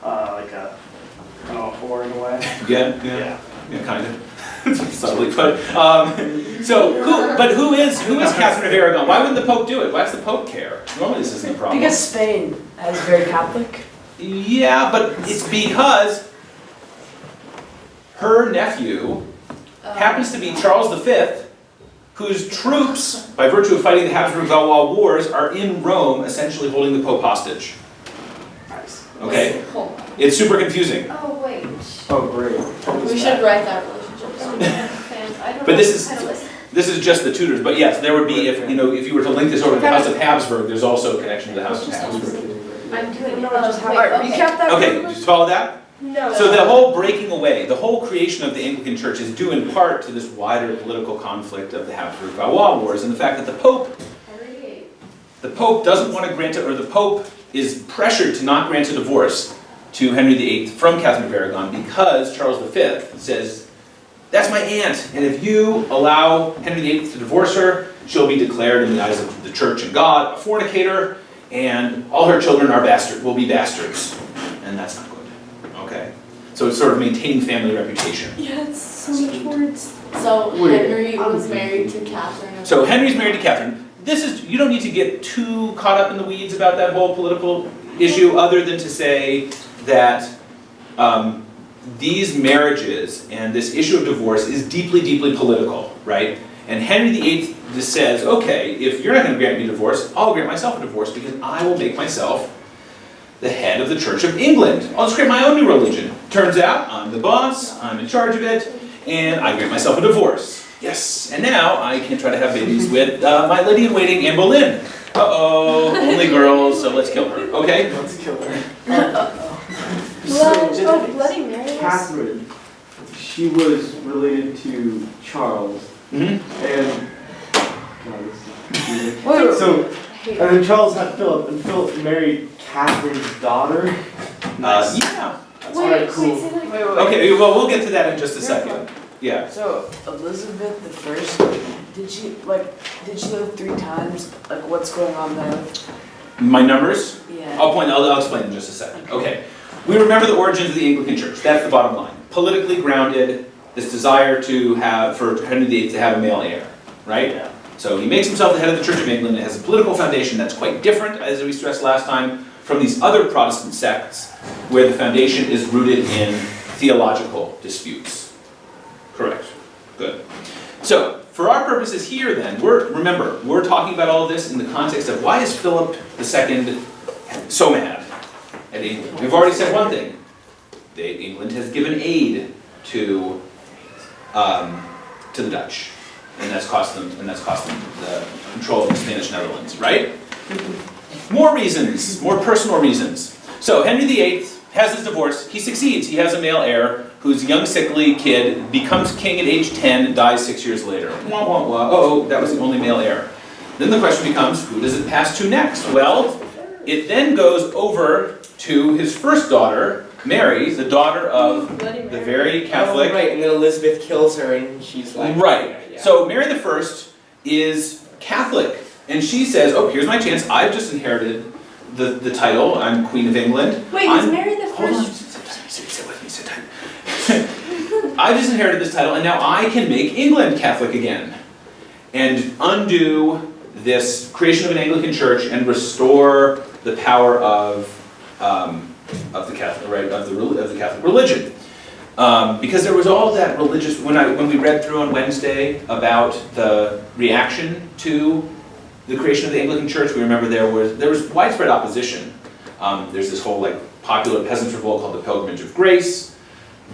a whore in a way. Yeah, kind of. Subtly put. Who is Catherine of Aragon? Why wouldn't the Pope do it? Why does the Pope care? Normally this isn't a problem. Because Spain is very Catholic. Yeah, but it's because her nephew happens to be Charles V, whose troops, by virtue of fighting the Habsburg-Valois wars, are in Rome, essentially holding the Pope hostage. Okay? It's super confusing. Oh, wait. Oh, great. We should write that relationship. But this is just the Tudors. But yes, there would be, if you were to link this over to the House of Habsburg, there's also a connection to the House of Habsburg. I'm doing it. Alright, recap that. Okay, did you follow that? No. So the whole breaking away, the whole creation of the Anglican Church is due in part to this wider political conflict of the Habsburg-Valois wars and the fact that the Pope doesn't want to grant it, or the Pope is pressured to not grant a divorce to Henry VIII from Catherine of Aragon because Charles V says, that's my aunt, and if you allow Henry VIII to divorce her, she'll be declared in the eyes of the Church and God a fornicator, and all her children will be bastards. And that's not good. Okay? So it's sort of maintaining family reputation. Yeah, it's so much words. So Henry was married to Catherine. So Henry's married to Catherine. You don't need to get too caught up in the weeds about that whole political issue, other than to say that these marriages and this issue of divorce is deeply, deeply political, right? And Henry VIII just says, okay, if you're not going to grant me a divorce, I'll grant myself a divorce because I will make myself the head of the Church of England. I'll just create my own new religion. Turns out, I'm the boss, I'm in charge of it, and I grant myself a divorce. Yes, and now I can try to have babies with my lady-in-waiting, Anne Boleyn. Uh-oh, only girls, so let's kill her, okay? Let's kill her. Bloody Mary. Catherine, she was related to Charles, Mm-hmm. and God, this is Wait, So, Hate and then Charles had Philip, and Philip married Catherine's daughter. Yeah. That's alright, cool. say that again. wait. Okay, well, we'll get to that in just a second. Yeah. So Elizabeth the First, did she live 3 times? Like, what's going on there? My numbers? Yeah. I'll explain in just a second. Okay. We remember the origins of the Anglican Church. That's the bottom line. Politically grounded, this desire for Henry VIII to have a male heir, right? Yeah. So he makes himself the head of the Church of England. It has a political foundation that's quite different, as we stressed last time, from these other Protestant sects, where the foundation is rooted in theological disputes. Correct. Good. So, for our purposes here then, remember, we're talking about all of this in the context of why is Philip II so mad at England? We've already said one thing. England has given aid to the Dutch, and that's cost them the control of the Spanish Netherlands, right? More reasons, more personal reasons. So Henry VIII has his divorce. He succeeds. He has a male heir who's a young, sickly kid, becomes king at age 10, dies 6 years later. Wah, wah, wah. Oh, that was the only male heir. Then the question becomes, who does it pass to next? Well, it then goes over to his first daughter, Mary, the daughter of Bloody the Mary. very Catholic. Oh, right, and then Elizabeth kills her, and she's like, Right. Yeah. So Mary the First is Catholic, and she says, "Oh, here's my chance. I've just inherited the title. I'm Queen of England. Wait, I'm, was Mary the hold on, first? sit with me, sit tight. I've just inherited this title, and now I can make England Catholic again, and undo this creation of an Anglican Church and restore the power of the Catholic, right, of the Catholic religion." Because there was all that religious, when we read through on Wednesday about the reaction to the creation of the Anglican Church, we remember there was widespread opposition. There's this whole popular peasants' revolt called the Pilgrimage of Grace,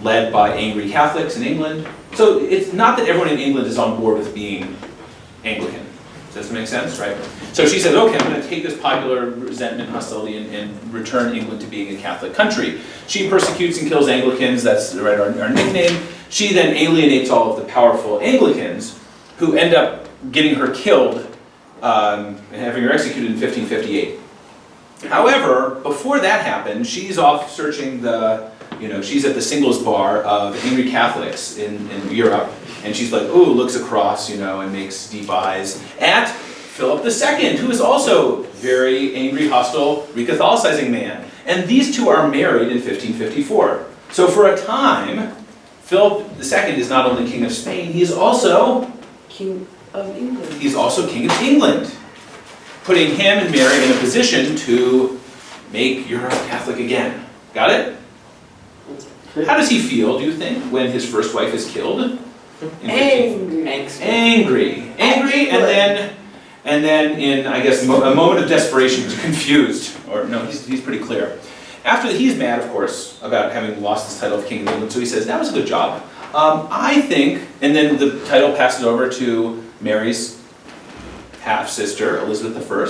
led by angry Catholics in England. So it's not that everyone in England is on board with being Anglican. Does that make sense, right? So she says, okay, I'm going to take this popular resentment, hostility, and return England to being a Catholic country. She persecutes and kills Anglicans, that's right, our nickname. She then alienates all of the powerful Anglicans, who end up getting her killed and having her executed in 1558. However, before that happened, she's off searching she's at the singles bar of angry Catholics in Europe, and she's like, ooh, looks across, and makes deep eyes at Philip II, who is also very angry, hostile, re-Catholicizing man. And these two are married in 1554. So for a time, Philip II is not only king of Spain, he is also King of England. He's also king of England, putting him and Mary in a position to make Europe Catholic again. Got it? How does he feel, do you think, when his first wife is killed? Angry. Angry, and then in, I guess, a moment of desperation, he's confused, or no, he's pretty clear. After that, he's mad, of course, about having lost his title of King of England, so he says, that was a good job. I think, and then the title passes over to Mary's half-sister, Elizabeth I.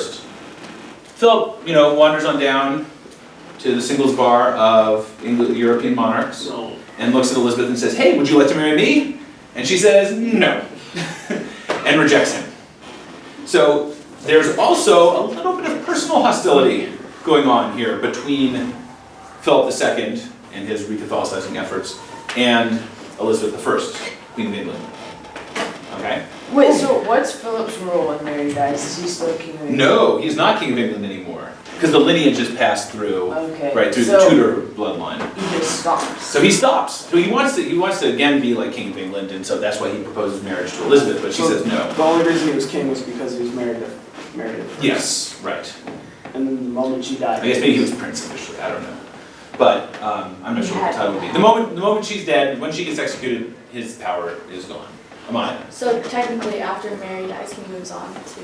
Philip, wanders on down to the singles bar of European monarchs and looks at Elizabeth and says, hey, would you like to marry me? And she says, no, and rejects him. So there's also a little bit of personal hostility going on here between Philip II and his re-Catholicizing efforts and Elizabeth I, Queen of England. Okay? Wait, so what's Philip's role when Mary dies? Is he still king of England? No, he's not King of England anymore. Because the lineage is passed through, Okay. right, through So the Tudor bloodline. he just stops. So he stops. So he wants to again be like King of England, and so that's why he proposes marriage to Elizabeth, but she says no. The only reason he was king was because he was married to Yes, right. And then the moment she died. I guess maybe he was prince officially, I don't know. But I'm not sure what the title would be. The moment she's dead, when she gets executed, his power is gone. Am I? So technically, after Mary dies, he moves on to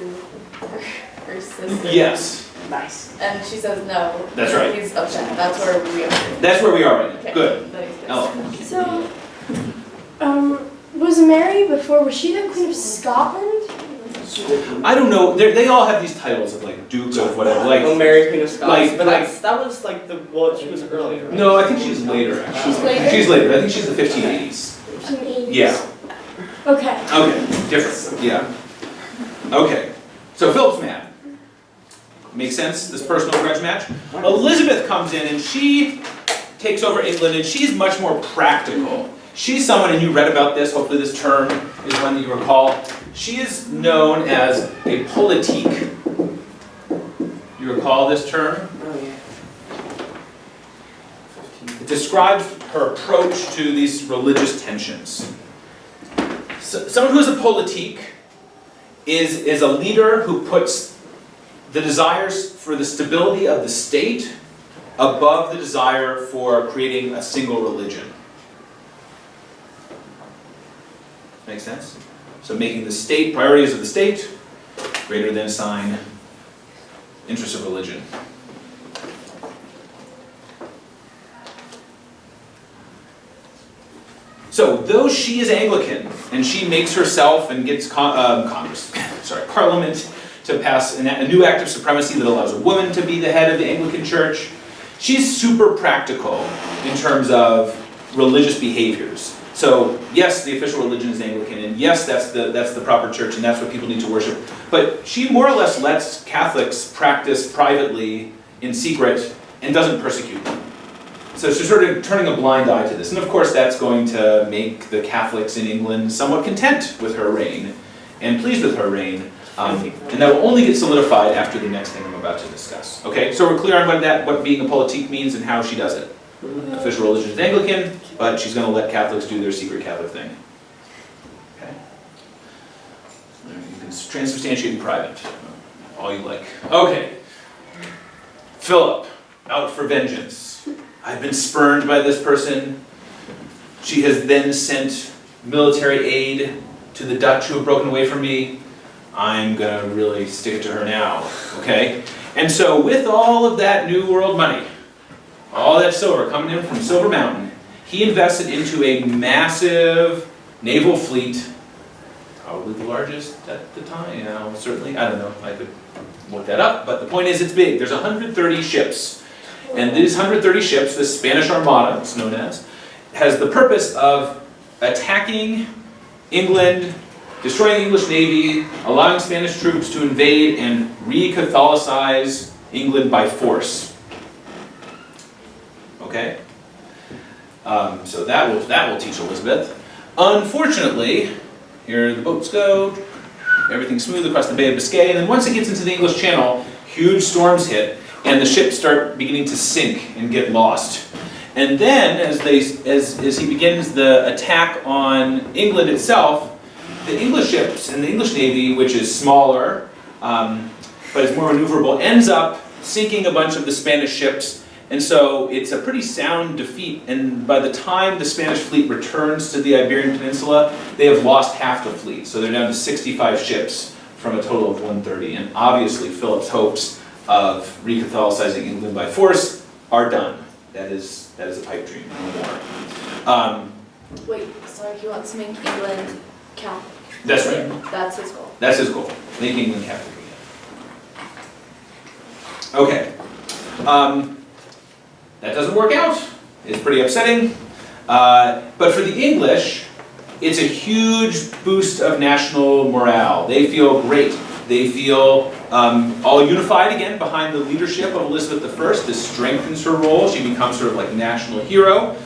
her sister. Yes, Nice. And she says no. That's right. He's upset. That's where we are. that's where we are right now. Okay. Good. That he's pissed. Ella. So, was Mary before, was she the Queen of Scotland? I don't know. They all have these titles of like Duke of whatever. Oh, Mary Queen of Scots. like- But that was like she was earlier. Right? No, I think she's later. Actually. She's later? She's later. I think she's the 1580s. 1580s. Yeah. Okay. Okay. Different. Yeah. Okay. So Philip's mad. Makes sense, this personal grudge match? Elizabeth comes in and she takes over England and she's much more practical. She's someone, and you read about this, hopefully this term is one that you recall. She is known as a politique. You recall this term? Oh, yeah. It describes her approach to these religious tensions. So, someone who is a politique is a leader who puts the desires for the stability of the state above the desire for creating a single religion. Make sense? So making the state, priorities of the state, greater than sign interests of religion. So, though she is Anglican, and she makes herself and gets Parliament to pass a new act of supremacy that allows a woman to be the head of the Anglican Church, she's super practical in terms of religious behaviors. So, yes, the official religion is Anglican, and yes, that's the proper church, and that's what people need to worship. But she more or less lets Catholics practice privately, in secret, and doesn't persecute them. So she's sort of turning a blind eye to this. And of course that's going to make the Catholics in England somewhat content with her reign and pleased with her reign. And that will only get solidified after the next thing I'm about to discuss. Okay, so we're clear on what being a politique means and how she does it. Official religion is Anglican, but she's going to let Catholics do their secret Catholic thing. Okay? You can transubstantiate in private, all you like. Okay. Philip, out for vengeance. I've been spurned by this person. She has then sent military aid to the Dutch who have broken away from me. I'm gonna really stick it to her now, okay? And so with all of that New World money, all that silver coming in from Silver Mountain, he invested into a massive naval fleet, probably the largest at the time, you know, certainly, I don't know, I could look that up, but the point is it's big. There's 130 ships. And these 130 ships, the Spanish Armada, it's known as, has the purpose of attacking England, destroying the English Navy, allowing Spanish troops to invade and re-Catholicize England by force. Okay? So that will teach Elizabeth. Unfortunately, here the boats go, everything's smooth across the Bay of Biscay, and then once it gets into the English Channel, huge storms hit, and the ships start beginning to sink and get lost. And then, as he begins the attack on England itself, the English ships and the English Navy, which is smaller, but is more maneuverable, ends up sinking a bunch of the Spanish ships. And so it's a pretty sound defeat, and by the time the Spanish fleet returns to the Iberian Peninsula, they have lost half the fleet. So they're down to 65 ships from a total of 130. And obviously Philip's hopes of re-Catholicizing England by force are done. That is a pipe dream, no more. Wait, sorry, he wants to make England Catholic. That's right. That's his goal. That's his goal, make England Catholic again. Okay. That doesn't work out. It's pretty upsetting. But for the English, it's a huge boost of national morale. They feel great. They feel all unified again behind the leadership of Elizabeth I. This strengthens her role. She becomes sort of like national hero.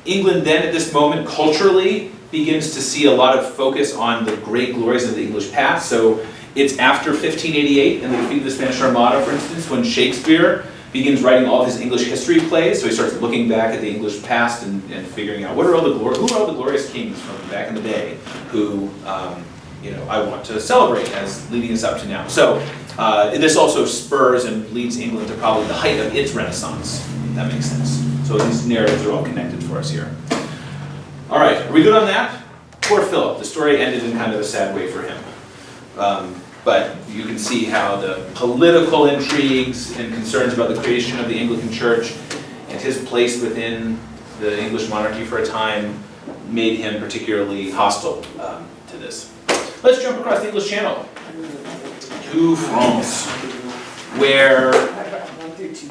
England then at this moment culturally begins to see a lot of focus on the great glories of the English past. So it's after 1588 and the defeat of the Spanish Armada, for instance, when Shakespeare begins writing all of his English history plays. So he starts looking back at the English past and figuring out who are all the glorious kings from back in the day who I want to celebrate as leading us up to now. So this also spurs and leads England to probably the height of its Renaissance, if that makes sense. So these narratives are all connected for us here. All right, are we good on that? Poor Philip. The story ended in kind of a sad way for him. But you can see how the political intrigues and concerns about the creation of the Anglican Church and his place within the English monarchy for a time made him particularly hostile to this. Let's jump across the English Channel to France, where this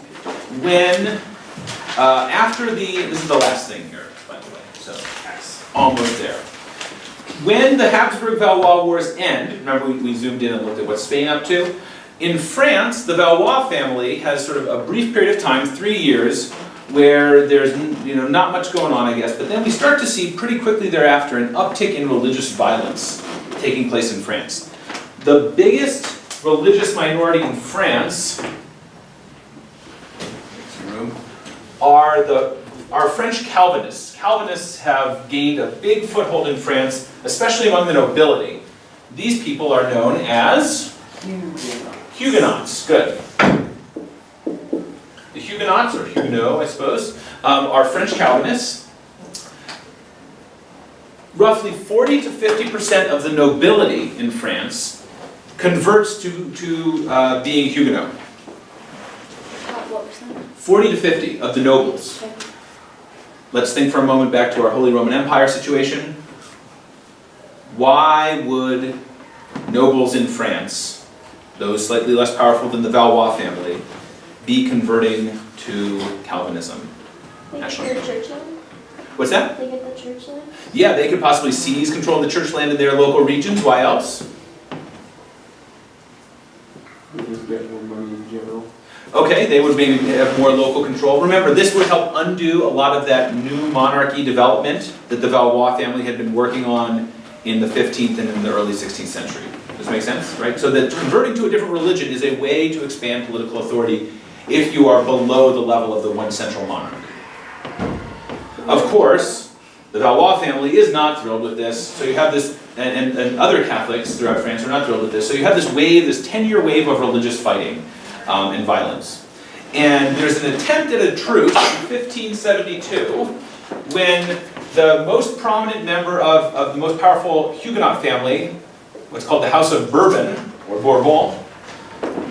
is the last thing here, by the way, so almost there. When the Habsburg-Valois Wars end, remember we zoomed in and looked at what Spain up to? In France, the Valois family has sort of a brief period of time, 3 years, where there's not much going on, I guess, but then we start to see pretty quickly thereafter an uptick in religious violence taking place in France. The biggest religious minority in France are French Calvinists. Calvinists have gained a big foothold in France, especially among the nobility. These people are known as Huguenots. Good. The Huguenots, or Huguenots, I suppose, are French Calvinists. Roughly 40 to 50% of the nobility in France converts to being Huguenot. What percent? 40 to 50 of the nobles. Okay. Let's think for a moment back to our Holy Roman Empire situation. Why would nobles in France, those slightly less powerful than the Valois family, be converting to Calvinism? They get National- their church land? What's that? They get the church land? Yeah, they could possibly seize control of the church land in their local regions. Why else? We just get more money in general. Okay, they would maybe have more local control. Remember, this would help undo a lot of that new monarchy development that the Valois family had been working on in the 15th and in the early 16th century. Does this make sense? Right? So that converting to a different religion is a way to expand political authority if you are below the level of the one central monarch. Of course, the Valois family is not thrilled with this, so you have this, and other Catholics throughout France are not thrilled with this, so you have this wave, this 10-year wave of religious fighting and violence. And there's an attempt at a truce in 1572 when the most prominent member of the most powerful Huguenot family, what's called the House of Bourbon, or Bourbon,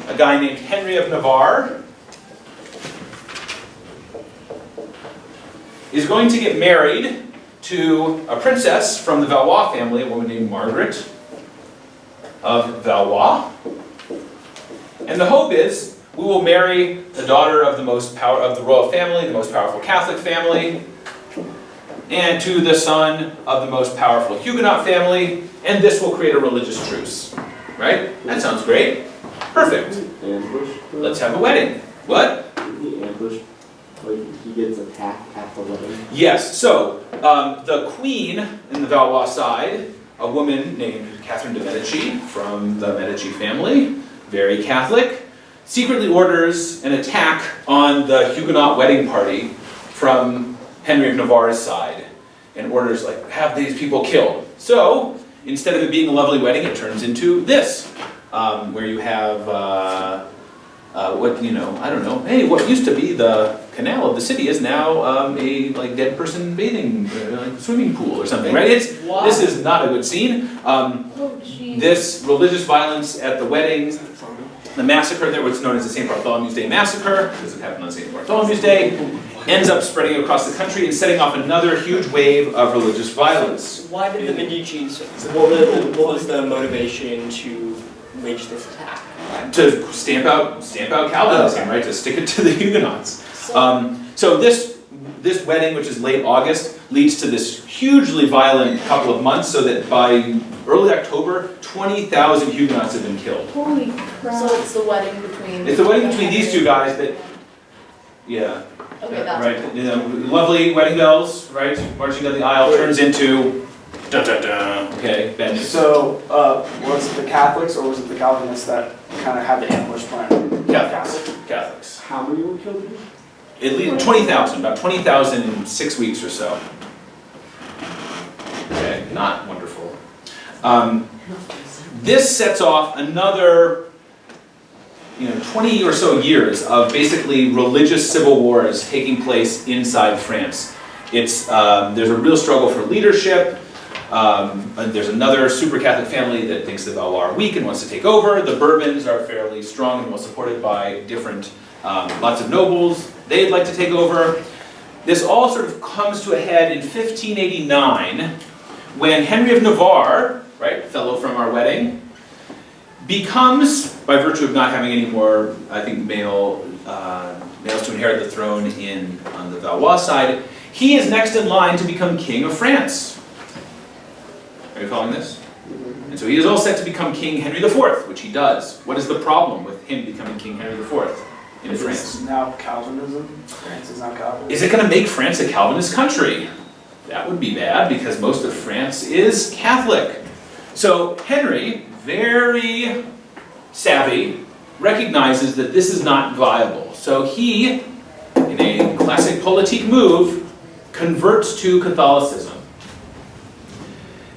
a guy named Henry of Navarre, is going to get married to a princess from the Valois family, a woman named Margaret of Valois. And the hope is we will marry the daughter of the royal family, the most powerful Catholic family, and to the son of the most powerful Huguenot family, and this will create a religious truce. Right? That sounds great. Perfect. Ambush? Let's have a wedding. What? He ambushed, like he gets attacked at the wedding. Yes, so the queen in the Valois side, a woman named Catherine de' Medici from the Medici family, very Catholic, secretly orders an attack on the Huguenot wedding party from Henry of Navarre's side, and orders, like, have these people killed. So, instead of it being a lovely wedding, it turns into this, where you have, I don't know, hey, what used to be the canal of the city is now a dead person bathing, swimming pool or something, right? This is not a good scene. Oh, jeez. This religious violence at the weddings, the massacre there, what's known as the St. Bartholomew's Day Massacre, because it happened on St. Bartholomew's Day, ends up spreading across the country and setting off another huge wave of religious violence. Why did the Medicis, what was the motivation to wage this attack? To stamp out Calvinism, right? To stick it to the Huguenots. So this wedding, which is late August, leads to this hugely violent couple of months, so that by early October, 20,000 Huguenots have been killed. Holy crap. So it's the wedding between... It's the wedding between these two guys that, yeah, Okay, that's... right. Lovely wedding bells, right? Marching down the aisle turns into da-da-da. Okay, bad news. So, was it the Catholics or was it the Calvinists that kind of had the ambush plan? Catholics. How many were killed again? At least 20,000, about 20,000 in 6 weeks or so. Okay, not wonderful. This sets off another 20 or so years of basically religious civil wars taking place inside France. There's a real struggle for leadership. There's another super Catholic family that thinks the Valois are weak and wants to take over. The Bourbons are fairly strong and well supported by different, lots of nobles. They'd like to take over. This all sort of comes to a head in 1589 when Henry of Navarre, right, fellow from our wedding, becomes, by virtue of not having any more, I think, males to inherit the throne on the Valois side, he is next in line to become king of France. Are you following this? And so he is all set to become King Henry IV, which he does. What is the problem with him becoming King Henry IV in France? It's now Calvinism. France is now Calvinism. Is it going to make France a Calvinist country? That would be bad because most of France is Catholic. So Henry, very savvy, recognizes that this is not viable. So he, in a classic politique move, converts to Catholicism.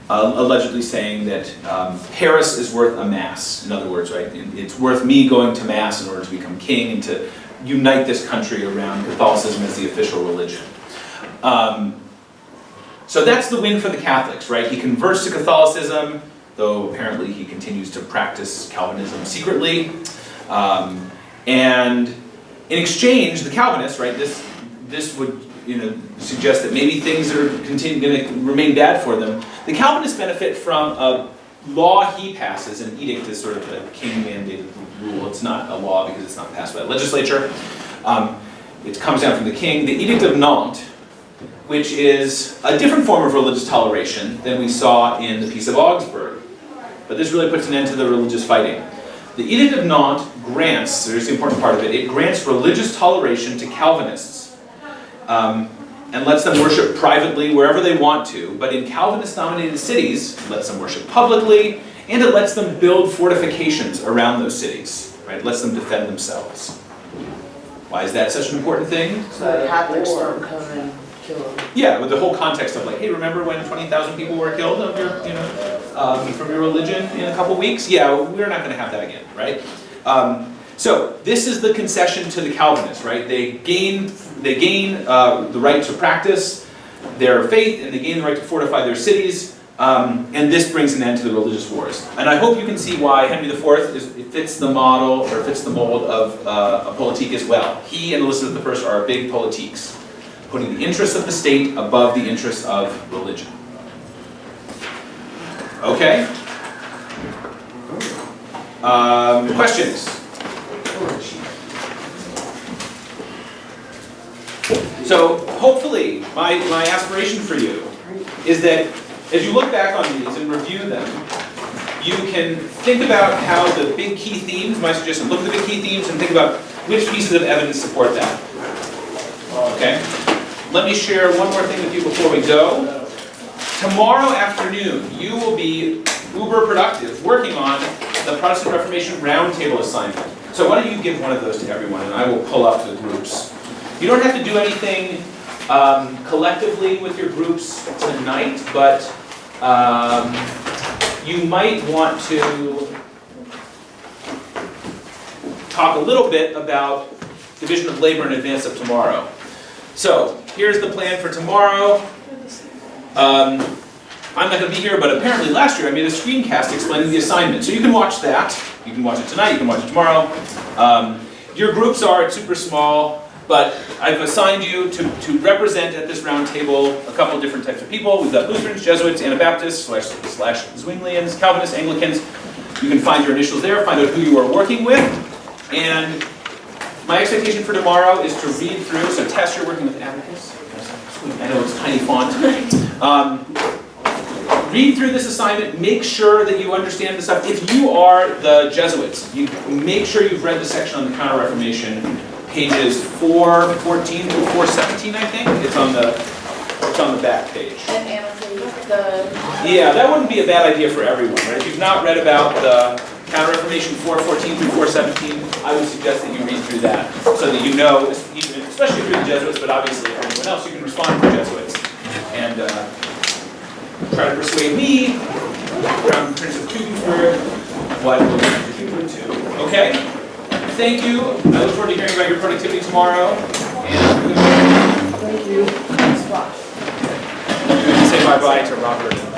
Allegedly saying that Paris is worth a mass. In other words, right, it's worth me going to mass in order to become king and to unite this country around Catholicism as the official religion. So that's the win for the Catholics, right? He converts to Catholicism, though apparently he continues to practice Calvinism secretly. And in exchange, the Calvinists, right, this would suggest that maybe things are going to remain bad for them. The Calvinists benefit from a law he passes. An edict is sort of a king-mandated rule. It's not a law because it's not passed by the legislature. It comes down from the king. The Edict of Nantes, which is a different form of religious toleration than we saw in the Peace of Augsburg. But this really puts an end to the religious fighting. The Edict of Nantes grants, there's the important part of it, it grants religious toleration to Calvinists. And lets them worship privately wherever they want to, but in Calvinist-dominated cities, it lets them worship publicly, and it lets them build fortifications around those cities, right? It lets them defend themselves. Why is that such an important thing? So the Catholics don't come and kill them. Yeah, with the whole context of like, hey, remember when 20,000 people were killed of your, from your religion in a couple weeks? Yeah, we're not going to have that again, right? So this is the concession to the Calvinists, right? They gain the right to practice their faith, and they gain the right to fortify their cities, and this brings an end to the religious wars. And I hope you can see why Henry IV fits the model, or fits the mold of a politique as well. He and Elizabeth I are big politiques, putting the interests of the state above the interests of religion. Okay? Questions? So hopefully, my aspiration for you is that as you look back on these and review them, you can think about how the big key themes, my suggestion, look at the big key themes and think about which pieces of evidence support that. Okay? Let me share one more thing with you before we go. Tomorrow afternoon, you will be uber productive working on the Protestant Reformation Roundtable assignment. So why don't you give one of those to everyone, and I will pull up the groups. You don't have to do anything collectively with your groups tonight, but you might want to talk a little bit about division of labor in advance of tomorrow. So here's the plan for tomorrow. I'm not going to be here, but apparently last year I made a screencast explaining the assignment. So you can watch that. You can watch it tonight, you can watch it tomorrow. Your groups are super small, but I've assigned you to represent at this round table a couple different types of people. We've got Lutherans, Jesuits, Anabaptists, slash Zwinglians, Calvinists, Anglicans. You can find your initials there, find out who you are working with. And my expectation for tomorrow is to read through, so Tess, you're working with Abacus. I know it's tiny font. Read through this assignment, make sure that you understand the stuff. If you are the Jesuits, you make sure you've read the section on the Counter-Reformation, pages 414 through 417, I think. It's on the back page. And annotate the... Yeah, that wouldn't be a bad idea for everyone, right? If you've not read about the Counter-Reformation 414 through 417, I would suggest that you read through that, so that you know, especially if you're the Jesuits, but obviously for anyone else, you can respond to the Jesuits. And try to persuade me, Crown Prince of Teutoburg, what we're going to do too. Okay? Thank you. I look forward to hearing about your productivity tomorrow. And Thank you. say bye-bye to Robert.